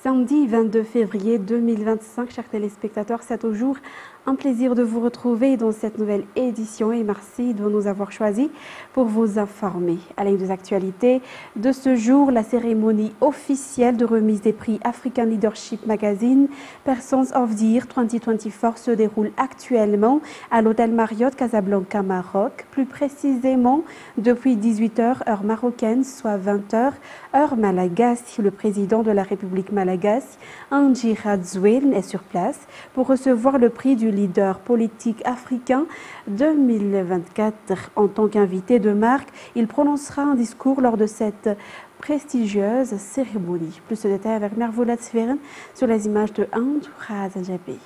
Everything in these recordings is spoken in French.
Samedi 22 février 2025, chers téléspectateurs, c'est toujours un plaisir de vous retrouver dans cette nouvelle édition et merci de nous avoir choisis pour vous informer. À la une des actualités de ce jour, la cérémonie officielle de remise des prix African Leadership Magazine Persons of the Year 2024 se déroule actuellement à l'hôtel Marriott Casablanca, Maroc, plus précisément depuis 18h heure marocaine, soit 20h heure malagasy. Le président de la République malagasy, Andry Rajoelina, est sur place pour recevoir le prix du leader politique africain 2024. En tant qu'invité de marque, il prononcera un discours lors de cette prestigieuse cérémonie. Plus de détails avec Mervoula Tsveren sur les images de Andry Rajoelina.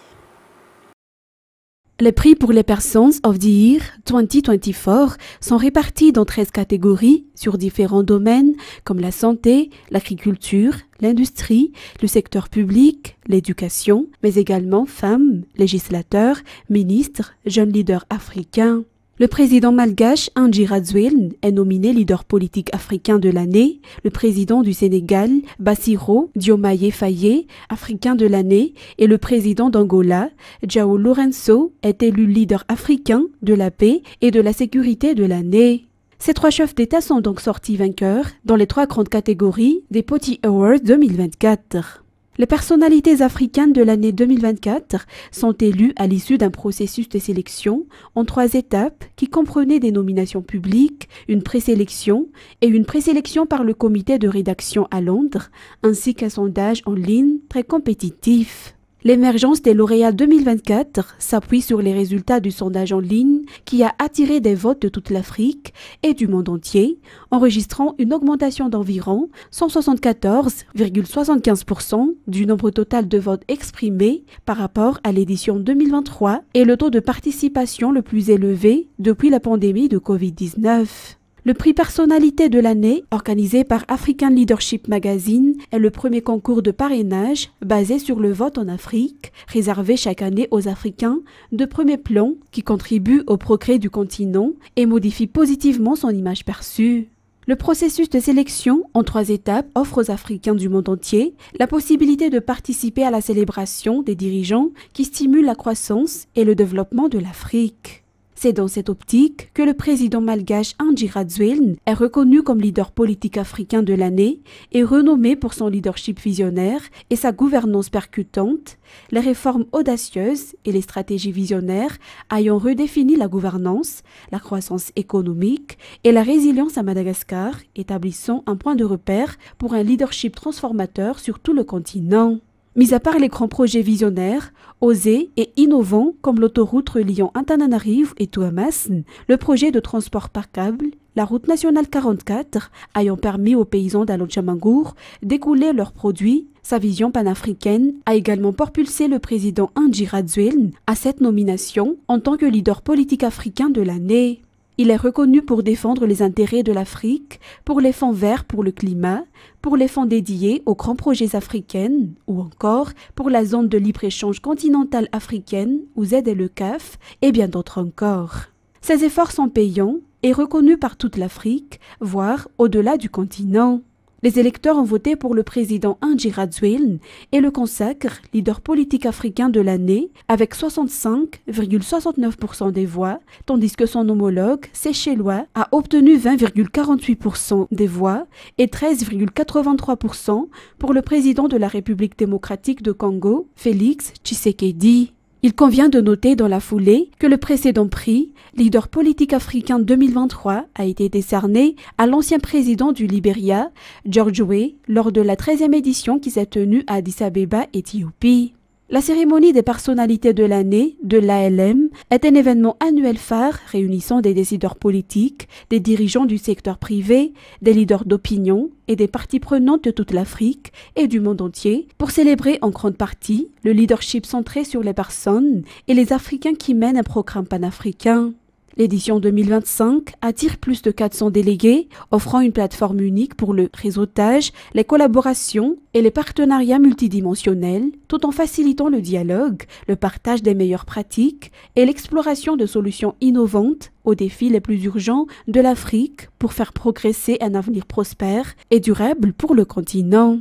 Les prix pour les Persons of the Year 2024 sont répartis dans 13 catégories sur différents domaines comme la santé, l'agriculture, l'industrie, le secteur public, l'éducation, mais également femmes, législateurs, ministres, jeunes leaders africains. Le président malgache Andry Rajoelina est nominé leader politique africain de l'année. Le président du Sénégal, Bassirou Diomaye Faye, africain de l'année, et le président d'Angola, João Lourenço, est élu leader africain de la paix et de la sécurité de l'année. Ces trois chefs d'État sont donc sortis vainqueurs dans les trois grandes catégories des Poti Awards 2024. Les personnalités africaines de l'année 2024 sont élues à l'issue d'un processus de sélection en 3 étapes qui comprenaient des nominations publiques, une présélection et une présélection par le comité de rédaction à Londres, ainsi qu'un sondage en ligne très compétitif. L'émergence des lauréats 2024 s'appuie sur les résultats du sondage en ligne qui a attiré des votes de toute l'Afrique et du monde entier, enregistrant une augmentation d'environ 174,75% du nombre total de votes exprimés par rapport à l'édition 2023 et le taux de participation le plus élevé depuis la pandémie de Covid-19. Le prix personnalité de l'année, organisé par African Leadership Magazine, est le premier concours de parrainage basé sur le vote en Afrique, réservé chaque année aux Africains de premier plan qui contribuent au progrès du continent et modifient positivement son image perçue. Le processus de sélection en 3 étapes offre aux Africains du monde entier la possibilité de participer à la célébration des dirigeants qui stimulent la croissance et le développement de l'Afrique. C'est dans cette optique que le président malgache Andry Rajoelina est reconnu comme leader politique africain de l'année et renommé pour son leadership visionnaire et sa gouvernance percutante, les réformes audacieuses et les stratégies visionnaires ayant redéfini la gouvernance, la croissance économique et la résilience à Madagascar, établissant un point de repère pour un leadership transformateur sur tout le continent. Mis à part les grands projets visionnaires, osés et innovants comme l'autoroute reliant Antananarivo et Tuamasin, le projet de transport par câble, la route nationale 44 ayant permis aux paysans d'Alotchamangour d'écouler leurs produits, sa vision panafricaine a également propulsé le président Andry Rajoelina à cette nomination en tant que leader politique africain de l'année. Il est reconnu pour défendre les intérêts de l'Afrique, pour les fonds verts pour le climat, pour les fonds dédiés aux grands projets africains ou encore pour la zone de libre-échange continentale africaine ou ZLECAf et bien d'autres encore. Ces efforts sont payants et reconnus par toute l'Afrique, voire au-delà du continent. Les électeurs ont voté pour le président Andry Rajoelina et le consacrent leader politique africain de l'année avec 65,69% des voix, tandis que son homologue séchellois a obtenu 20,48% des voix et 13,83% pour le président de la République démocratique de Congo, Félix Tshisekedi. Il convient de noter dans la foulée que le précédent prix, leader politique africain 2023, a été décerné à l'ancien président du Libéria, George Weah, lors de la 13e édition qui s'est tenue à Addis Abeba, Éthiopie. La cérémonie des personnalités de l'année de l'ALM est un événement annuel phare réunissant des décideurs politiques, des dirigeants du secteur privé, des leaders d'opinion et des parties prenantes de toute l'Afrique et du monde entier pour célébrer en grande partie le leadership centré sur les personnes et les Africains qui mènent un programme panafricain. L'édition 2025 attire plus de 400 délégués, offrant une plateforme unique pour le réseautage, les collaborations et les partenariats multidimensionnels, tout en facilitant le dialogue, le partage des meilleures pratiques et l'exploration de solutions innovantes aux défis les plus urgents de l'Afrique pour faire progresser un avenir prospère et durable pour le continent.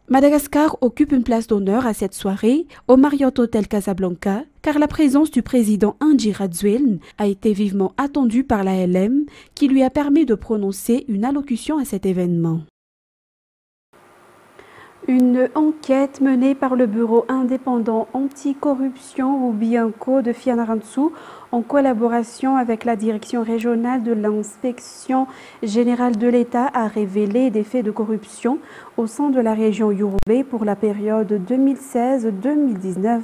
Madagascar occupe une place d'honneur à cette soirée au Marriott Hotel Casablanca, car la présence du président Andry Rajoelina a été vivement attendue par l'ALM, qui lui a permis de prononcer une allocution à cet événement. Une enquête menée par le Bureau indépendant anticorruption ou BIANCO de Fianarantsoa en collaboration avec la direction régionale de l'inspection générale de l'État a révélé des faits de corruption au sein de la région Yoruba pour la période 2016-2019.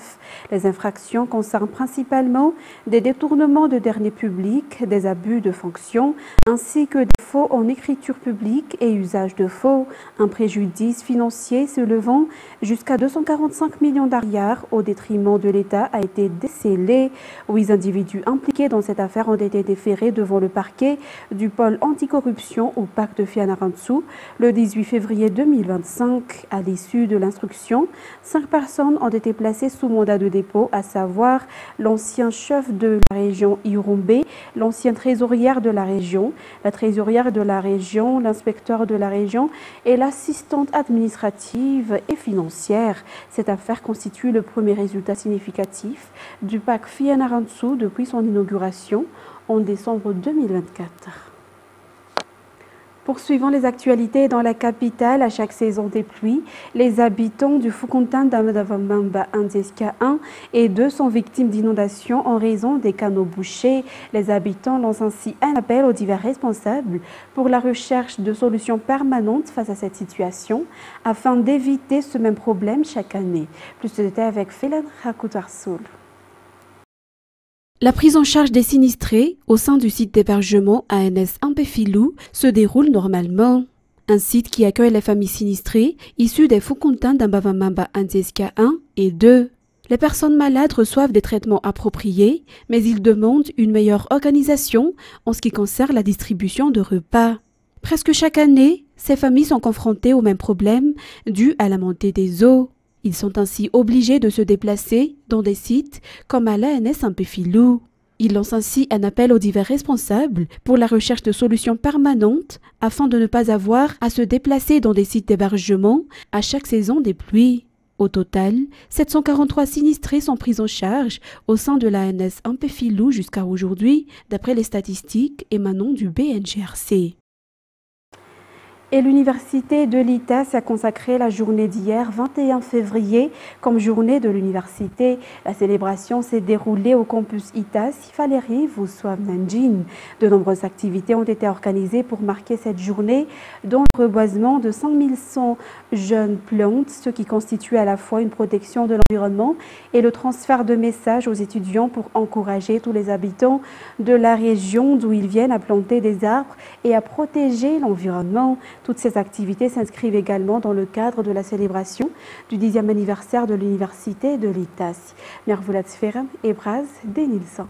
Les infractions concernent principalement des détournements de deniers publics, des abus de fonction, ainsi que des faux en écriture publique et usage de faux, un préjudice financier s'élevant jusqu'à 245 millions d'ariars au détriment de l'État a été décelé. 8 individus impliqués dans cette affaire ont été déférés devant le parquet du pôle anticorruption au parc de Fianarantsoa le 18 février 2025. À l'issue de l'instruction, 5 personnes ont été placées sous mandat de dépôt, à savoir l'ancien chef de la région Irumbe, l'ancienne trésorière de la région, la trésorière de la région, l'inspecteur de la région et l'assistante administrative et financière. Cette affaire constitue le premier résultat significatif du parc Fianarantsoa depuis son inauguration en décembre 2024. Poursuivant les actualités dans la capitale, à chaque saison des pluies, les habitants du Fukuntan d'Amdavamamba Andeska 1 et 2 sont victimes d'inondations en raison des canaux bouchés. Les habitants lancent ainsi un appel aux divers responsables pour la recherche de solutions permanentes face à cette situation afin d'éviter ce même problème chaque année. Plus de détails avec Félan Rakoutarsoul. La prise en charge des sinistrés au sein du site d'hébergement ANS Ampefilou se déroule normalement. Un site qui accueille les familles sinistrées issues des Fukuntan d'Ambavamamba Andeska 1 et 2. Les personnes malades reçoivent des traitements appropriés, mais ils demandent une meilleure organisation en ce qui concerne la distribution de repas. Presque chaque année, ces familles sont confrontées au même problème dû à la montée des eaux. Ils sont ainsi obligés de se déplacer dans des sites comme à l'ANS Ampefilou. Ils lancent ainsi un appel aux divers responsables pour la recherche de solutions permanentes afin de ne pas avoir à se déplacer dans des sites d'hébergement à chaque saison des pluies. Au total, 743 sinistrés sont pris en charge au sein de l'ANS Ampefilou jusqu'à aujourd'hui, d'après les statistiques émanant du BNGRC. Et l'université de l'ITAS a consacré la journée d'hier, 21 février, comme journée de l'université. La célébration s'est déroulée au campus ITAS, Valérie Voussoave-Nanjing. De nombreuses activités ont été organisées pour marquer cette journée, dont le reboisement de 5100 jeunes plantes, ce qui constitue à la fois une protection de l'environnement et le transfert de messages aux étudiants pour encourager tous les habitants de la région d'où ils viennent à planter des arbres et à protéger l'environnement. Toutes ces activités s'inscrivent également dans le cadre de la célébration du 10e anniversaire de l'université de l'ITAS. Nervulatsferem et Braz Denilson.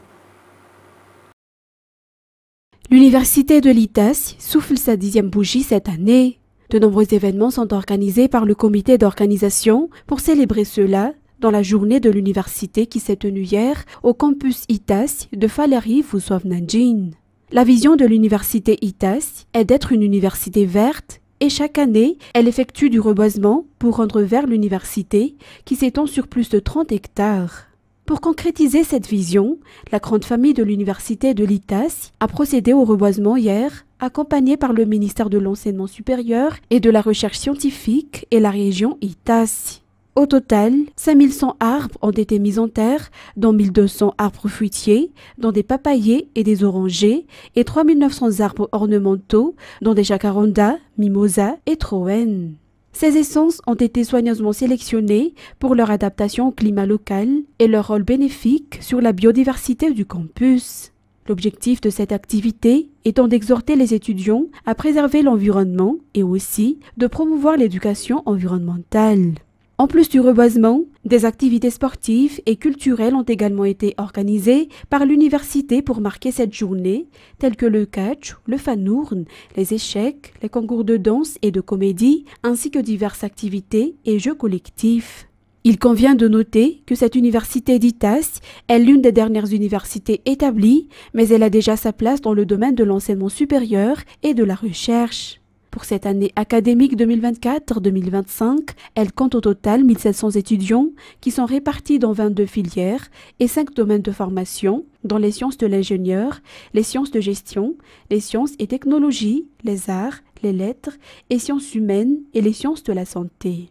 L'université de l'ITAS souffle sa 10e bougie cette année. De nombreux événements sont organisés par le comité d'organisation pour célébrer cela dans la journée de l'université qui s'est tenue hier au campus ITAS de Valérie Voussoave-Nanjing. La vision de l'université ITAS est d'être une université verte et chaque année, elle effectue du reboisement pour rendre vert l'université qui s'étend sur plus de 30 hectares. Pour concrétiser cette vision, la grande famille de l'université de l'ITAS a procédé au reboisement hier, accompagnée par le ministère de l'Enseignement supérieur et de la Recherche scientifique et la région ITAS. Au total, 5100 arbres ont été mis en terre, dont 1200 arbres fruitiers, dont des papayers et des orangers, et 3900 arbres ornementaux, dont des jacarandas, mimosas et troènes. Ces essences ont été soigneusement sélectionnées pour leur adaptation au climat local et leur rôle bénéfique sur la biodiversité du campus. L'objectif de cette activité étant d'exhorter les étudiants à préserver l'environnement et aussi de promouvoir l'éducation environnementale. En plus du reboisement, des activités sportives et culturelles ont également été organisées par l'université pour marquer cette journée, telles que le catch, le fanourn, les échecs, les concours de danse et de comédie, ainsi que diverses activités et jeux collectifs. Il convient de noter que cette université d'ITAS est l'une des dernières universités établies, mais elle a déjà sa place dans le domaine de l'enseignement supérieur et de la recherche. Pour cette année académique 2024-2025, elle compte au total 1700 étudiants qui sont répartis dans 22 filières et 5 domaines de formation, dont les sciences de l'ingénieur, les sciences de gestion, les sciences et technologies, les arts, les lettres et sciences humaines et les sciences de la santé.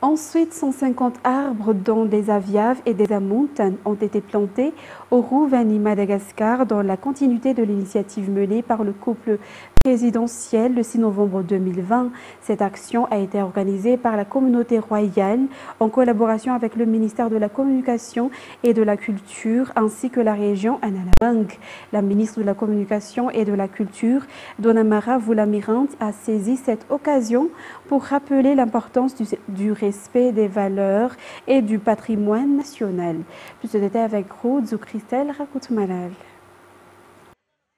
Ensuite, 150 arbres, dont des aviaves et des amonthes, ont été plantés au Rouven, Madagascar, dans la continuité de l'initiative menée par le couple présidentiel le 6 novembre 2020. Cette action a été organisée par la communauté royale en collaboration avec le ministère de la Communication et de la Culture ainsi que la région Analamang. La ministre de la Communication et de la Culture, Donamara Voulamirant, a saisi cette occasion pour rappeler l'importance du respect des valeurs et du patrimoine national. Plus de détails avec Ruth ou Christelle Rakoutmalal.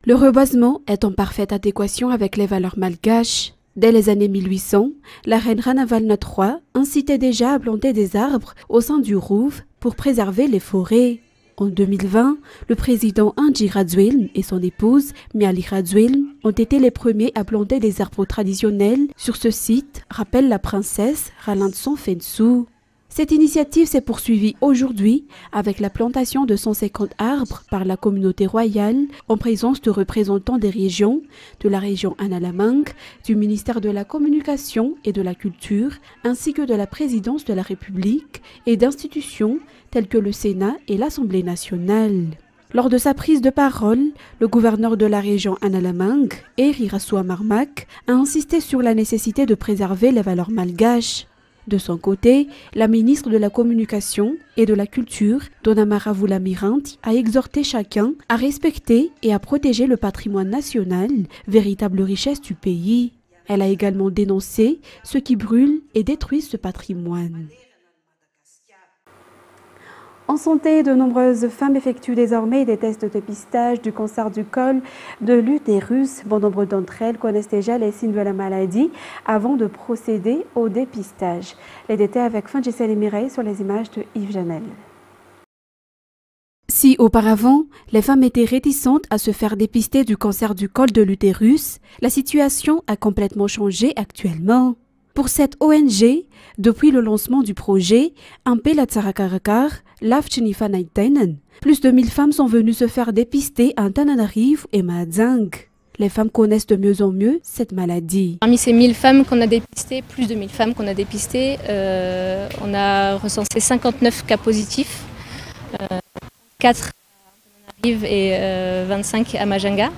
Le reboisement est en parfaite adéquation avec les valeurs malgaches. Dès les années 1800, la reine Ranavalna III incitait déjà à planter des arbres au sein du Rouv pour préserver les forêts. En 2020, le président Anji Radzwilm et son épouse Miali Radzwilm ont été les premiers à planter des arbres traditionnels sur ce site, rappelle la princesse Ralantson Fensu. Cette initiative s'est poursuivie aujourd'hui avec la plantation de 150 arbres par la communauté royale en présence de représentants des régions, de la région Analamang, du ministère de la Communication et de la Culture, ainsi que de la présidence de la République et d'institutions telles que le Sénat et l'Assemblée nationale. Lors de sa prise de parole, le gouverneur de la région Analamang, Eri Rassoua Marmak, a insisté sur la nécessité de préserver les valeurs malgaches. De son côté, la ministre de la Communication et de la Culture, Donamara Voulamirant, a exhorté chacun à respecter et à protéger le patrimoine national, véritable richesse du pays. Elle a également dénoncé ceux qui brûlent et détruisent ce patrimoine. En santé, de nombreuses femmes effectuent désormais des tests de dépistage du cancer du col de l'utérus. Bon nombre d'entre elles connaissent déjà les signes de la maladie avant de procéder au dépistage. Les détails avec Fangissel et Mireille sur les images de Yves Janel. Si auparavant, les femmes étaient réticentes à se faire dépister du cancer du col de l'utérus, la situation a complètement changé actuellement. Pour cette ONG, depuis le lancement du projet Ampela Tsarakarakar, Lafchinifa Naitainen, plus de 1000 femmes sont venues se faire dépister à Tananarive et Mahadzang. Les femmes connaissent de mieux en mieux cette maladie. Parmi ces 1000 femmes qu'on a dépistées, plus de 1000 femmes qu'on a dépistées, on a recensé 59 cas positifs, 4 à Tananarive et 25 à Majanga.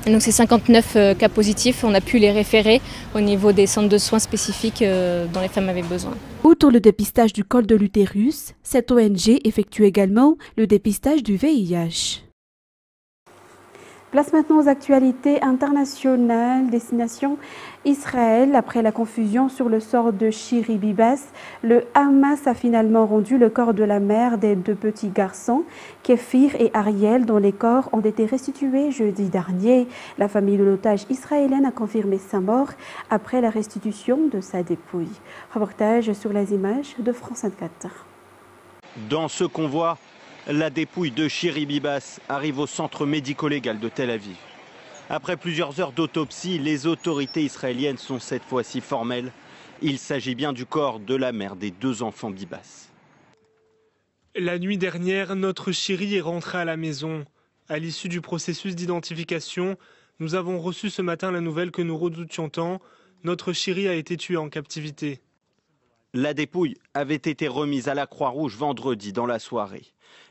Donc ces 59 cas positifs, on a pu les référer au niveau des centres de soins spécifiques dont les femmes avaient besoin. Outre le dépistage du col de l'utérus, cette ONG effectue également le dépistage du VIH. Place maintenant aux actualités internationales. Destination Israël. Après la confusion sur le sort de Shiri Bibas, le Hamas a finalement rendu le corps de la mère des 2 petits garçons, Kéfir et Ariel, dont les corps ont été restitués jeudi dernier. La famille de l'otage israélienne a confirmé sa mort après la restitution de sa dépouille. Reportage sur les images de France 24. Dans ce convoi, la dépouille de Shiri Bibas arrive au centre médico-légal de Tel Aviv. Après plusieurs heures d'autopsie, les autorités israéliennes sont cette fois-ci formelles. Il s'agit bien du corps de la mère des 2 enfants Bibas. La nuit dernière, notre Shiri est rentrée à la maison. À l'issue du processus d'identification, nous avons reçu ce matin la nouvelle que nous redoutions tant. Notre Shiri a été tuée en captivité. La dépouille avait été remise à la Croix-Rouge vendredi dans la soirée.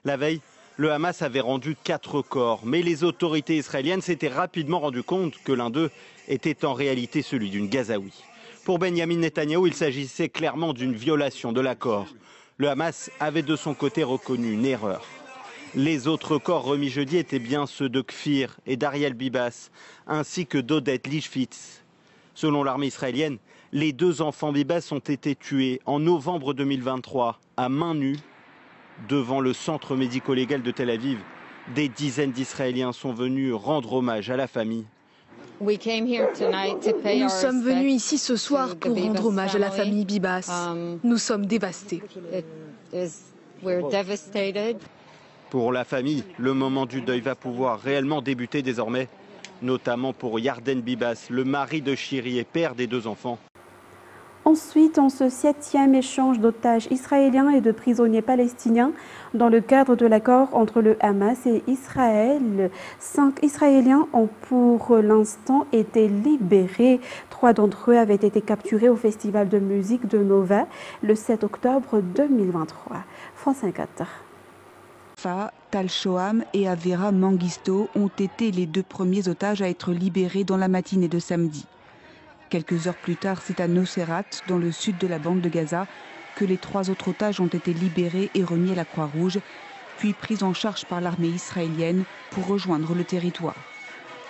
La veille, le Hamas avait rendu 4 corps, mais les autorités israéliennes s'étaient rapidement rendu compte que l'un d'eux était en réalité celui d'une Gazaoui. Pour Benjamin Netanyahou, il s'agissait clairement d'une violation de l'accord. Le Hamas avait de son côté reconnu une erreur. Les autres corps remis jeudi étaient bien ceux de Kfir et d'Ariel Bibas, ainsi que d'Odette Lishvitz. Selon l'armée israélienne, les 2 enfants Bibas ont été tués en novembre 2023 à main nue devant le centre médico-légal de Tel Aviv. Des dizaines d'Israéliens sont venus rendre hommage à la famille. Nous sommes venus ici ce soir pour rendre hommage à la famille Bibas. Nous sommes dévastés. Pour la famille, le moment du deuil va pouvoir réellement débuter désormais. notamment pour Yarden Bibas, le mari de Shiri et père des 2 enfants. Ensuite, en ce 7e échange d'otages israéliens et de prisonniers palestiniens, dans le cadre de l'accord entre le Hamas et Israël, 5 Israéliens ont pour l'instant été libérés. 3 d'entre eux avaient été capturés au festival de musique de Nova le 7 octobre 2023. France 24. Tal Shoham et Avera Mengistu ont été les 2 premiers otages à être libérés dans la matinée de samedi. Quelques heures plus tard, c'est à Nuseirat, dans le sud de la bande de Gaza, que les 3 autres otages ont été libérés et remis à la Croix-Rouge, puis pris en charge par l'armée israélienne pour rejoindre le territoire.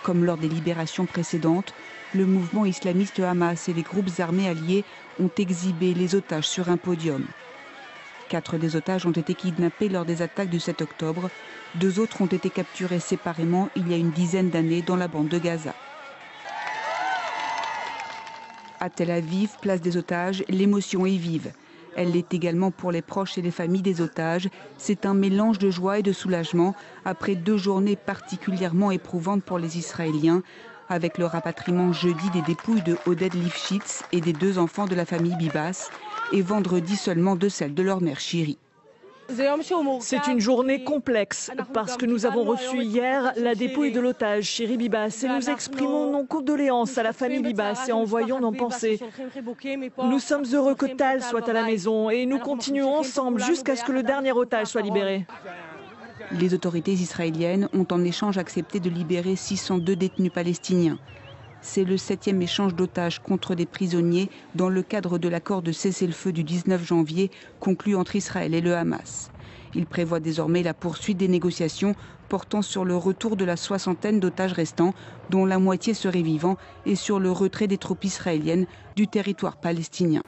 Comme lors des libérations précédentes, le mouvement islamiste Hamas et les groupes armés alliés ont exhibé les otages sur un podium. 4 des otages ont été kidnappés lors des attaques du 7 octobre. 2 autres ont été capturés séparément il y a une dizaine d'années dans la bande de Gaza. À Tel Aviv, place des otages, l'émotion est vive. Elle l'est également pour les proches et les familles des otages. C'est un mélange de joie et de soulagement après 2 journées particulièrement éprouvantes pour les Israéliens, avec le rapatriement jeudi des dépouilles de Oded Lifshitz et des 2 enfants de la famille Bibas, et vendredi seulement de celle de leur mère Shiri. C'est une journée complexe parce que nous avons reçu hier la dépouille de l'otage Shiri Bibas et nous exprimons nos condoléances à la famille Bibas et envoyons nos pensées. Nous sommes heureux que Tal soit à la maison et nous continuons ensemble jusqu'à ce que le dernier otage soit libéré. Les autorités israéliennes ont en échange accepté de libérer 602 détenus palestiniens. C'est le 7e échange d'otages contre des prisonniers dans le cadre de l'accord de cessez-le-feu du 19 janvier conclu entre Israël et le Hamas. Il prévoit désormais la poursuite des négociations portant sur le retour de la 60aine d'otages restants, dont la moitié seraient vivants, et sur le retrait des troupes israéliennes du territoire palestinien.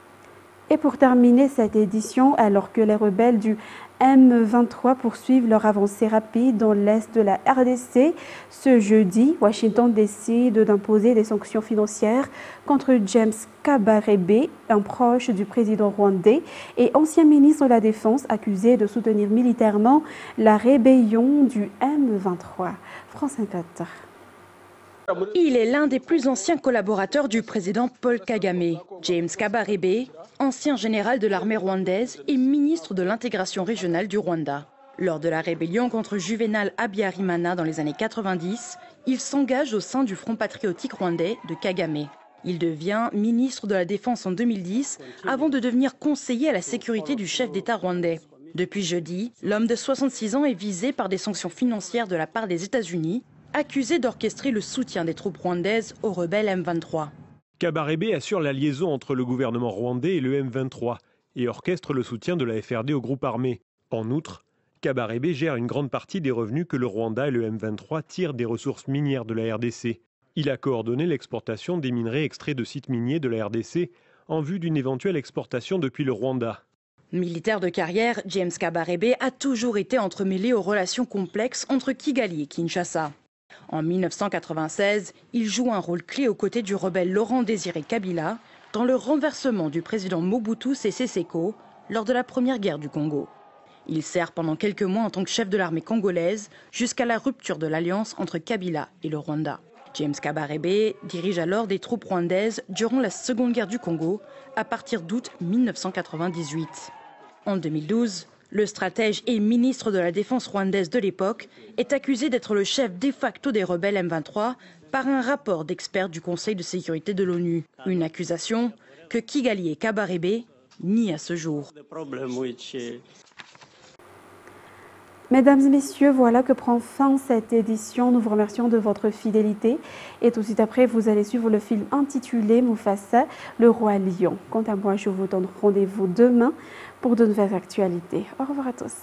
Et pour terminer cette édition, alors que les rebelles du M23 poursuivent leur avancée rapide dans l'est de la RDC, ce jeudi, Washington décide d'imposer des sanctions financières contre James Kabarebe, un proche du président rwandais et ancien ministre de la Défense accusé de soutenir militairement la rébellion du M23. France 24. Il est l'un des plus anciens collaborateurs du président Paul Kagame. James Kabarebe, ancien général de l'armée rwandaise et ministre de l'intégration régionale du Rwanda. Lors de la rébellion contre Juvenal Habyarimana dans les années 90, il s'engage au sein du Front patriotique rwandais de Kagame. Il devient ministre de la Défense en 2010 avant de devenir conseiller à la sécurité du chef d'État rwandais. Depuis jeudi, l'homme de 66 ans est visé par des sanctions financières de la part des États-Unis, accusé d'orchestrer le soutien des troupes rwandaises aux rebelles M23. Kabarebe assure la liaison entre le gouvernement rwandais et le M23 et orchestre le soutien de la FRD au groupe armé. En outre, Kabarebe gère une grande partie des revenus que le Rwanda et le M23 tirent des ressources minières de la RDC. Il a coordonné l'exportation des minerais extraits de sites miniers de la RDC en vue d'une éventuelle exportation depuis le Rwanda. Militaire de carrière, James Kabarebe a toujours été entremêlé aux relations complexes entre Kigali et Kinshasa. En 1996, il joue un rôle clé aux côtés du rebelle Laurent Désiré Kabila dans le renversement du président Mobutu Sese Seko lors de la première guerre du Congo. Il sert pendant quelques mois en tant que chef de l'armée congolaise jusqu'à la rupture de l'alliance entre Kabila et le Rwanda. James Kabarebe dirige alors des troupes rwandaises durant la Seconde Guerre du Congo à partir d'août 1998. En 2012, le stratège et ministre de la Défense rwandaise de l'époque est accusé d'être le chef de facto des rebelles M23 par un rapport d'experts du Conseil de sécurité de l'ONU. Une accusation que Kigali et Kabarebe nient à ce jour. Mesdames et messieurs, voilà que prend fin cette édition. Nous vous remercions de votre fidélité. Et tout de suite après, vous allez suivre le film intitulé Mufasa, le roi lion. Quant à moi, je vous donne rendez-vous demain pour de nouvelles actualités. Au revoir à tous.